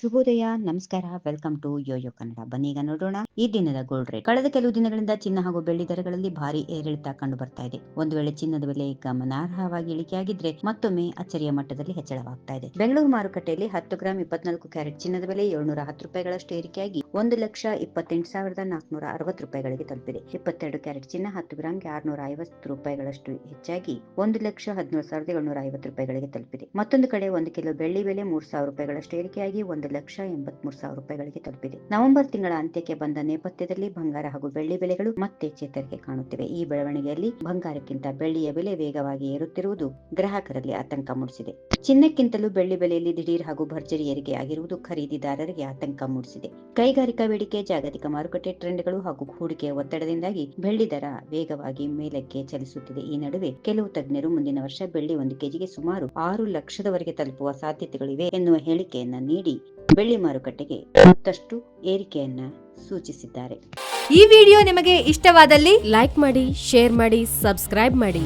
ಶುಭೋದಯ, ನಮಸ್ಕಾರ, welcome to Yoyo Kannada. ಬನ್ನಿ ಈಗ ನೋಡೋಣ ಈ ದಿನದ ಗೋಲ್ಡ್ ರೇಟ್. ಕಳೆದ ಕೆಲವು ದಿನಗಳಿಂದ ಚಿನ್ನ ಹಾಗೂ ಬೆಳ್ಳಿ ದರಗಳಲ್ಲಿ ಭಾರಿ ಏರಿಳಿತ ಕಂಡು ಬರ್ತಾ ಇದೆ. ಒಂದು ವೇಳೆ ಚಿನ್ನದ ಬೆಲೆ ಗಮನಾರ್ಹವಾಗಿ ಇಳಿಕೆಯಾಗಿದ್ರೆ ಮತ್ತೊಮ್ಮೆ ಅಚ್ಚರಿಯ ಮಟ್ಟದಲ್ಲಿ ಹೆಚ್ಚಳವಾಗ್ತಾ ಇದೆ. ಬೆಂಗಳೂರು ಮಾರುಕಟ್ಟೆಯಲ್ಲಿ 10 ಗ್ರಾಂ 24 ಕ್ಯಾರೆಟ್ ಚಿನ್ನದ ಬೆಲೆ 710 ರೂಪಾಯಿಗಳಷ್ಟು ಏರಿಕೆಯಾಗಿ 1,28,460 ರೂಪಾಯಿಗಳಿಗೆ ತಲುಪಿದೆ. 22 ಕ್ಯಾರೆಟ್ ಚಿನ್ನ 10 ಗ್ರಾಂಗೆ 650 ರೂಪಾಯಿಗಳಷ್ಟು ಹೆಚ್ಚಾಗಿ 1,17,750 ರೂಪಾಯಿಗಳಿಗೆ ತಲುಪಿದೆ. ಮತ್ತೊಂದು ಕಡೆ 1 ಕಿಲೋ ಬೆಳ್ಳಿ ಬೆಲೆ 3,000 ರೂಪಾಯಿಗಳಷ್ಟು ಏರಿಕೆಯಾಗಿ 1,83,000 ರೂಪಾಯಿಗಳಿಗೆ ತಲುಪಿದೆ. ನವೆಂಬರ್ ತಿಂಗಳ ಅಂತ್ಯಕ್ಕೆ ಬಂದ ನೇಪಥ್ಯದಲ್ಲಿ ಬಂಗಾರ ಹಾಗೂ ಬೆಳ್ಳಿ ಬೆಲೆಗಳು ಮತ್ತೆ ಚೇತರಿಕೆ ಕಾಣುತ್ತಿವೆ. ಈ ಬೆಳವಣಿಗೆಯಲ್ಲಿ ಬಂಗಾರಕ್ಕಿಂತ ಬೆಳ್ಳಿಯ ಬೆಲೆ ವೇಗವಾಗಿ ಏರುತ್ತಿರುವುದು ಗ್ರಾಹಕರಲ್ಲಿ ಆತಂಕ ಮೂಡಿಸಿದೆ. ಚಿನ್ನಕ್ಕಿಂತಲೂ ಬೆಳ್ಳಿ ಬೆಲೆಯಲ್ಲಿ ದಿಢೀರ್ ಹಾಗೂ ಭರ್ಜರಿ ಏರಿಕೆಯಾಗಿರುವುದು ಖರೀದಿದಾರರಿಗೆ ಆತಂಕ ಮೂಡಿಸಿದೆ. ಕೈಗಾರಿಕಾ ಬೇಡಿಕೆ, ಜಾಗತಿಕ ಮಾರುಕಟ್ಟೆ ಟ್ರೆಂಡ್ಗಳು ಹಾಗೂ ಹೂಡಿಕೆಯ ಒತ್ತಡದಿಂದಾಗಿ ಬೆಳ್ಳಿ ದರ ವೇಗವಾಗಿ ಮೇಲಕ್ಕೆ ಚಲಿಸುತ್ತಿದೆ. ಈ ನಡುವೆ ಕೆಲವು ತಜ್ಞರು ಮುಂದಿನ ವರ್ಷ ಬೆಳ್ಳಿ 1 ಕೆಜಿಗೆ ಸುಮಾರು 6 ಲಕ್ಷದವರೆಗೆ ತಲುಪುವ ಸಾಧ್ಯತೆಗಳಿವೆ ಎನ್ನುವ ಹೇಳಿಕೆಯನ್ನ ನೀಡಿ ಬೆಳ್ಳಿ ಮಾರುಕಟ್ಟೆಗೆ ಮತ್ತಷ್ಟು ಏರಿಕೆಯನ್ನ ಸೂಚಿಸಿದ್ದಾರೆ. ಈ ವಿಡಿಯೋ ನಿಮಗೆ ಇಷ್ಟವಾದಲ್ಲಿ ಲೈಕ್ ಮಾಡಿ, ಶೇರ್ ಮಾಡಿ, ಸಬ್ಸ್ಕ್ರೈಬ್ ಮಾಡಿ.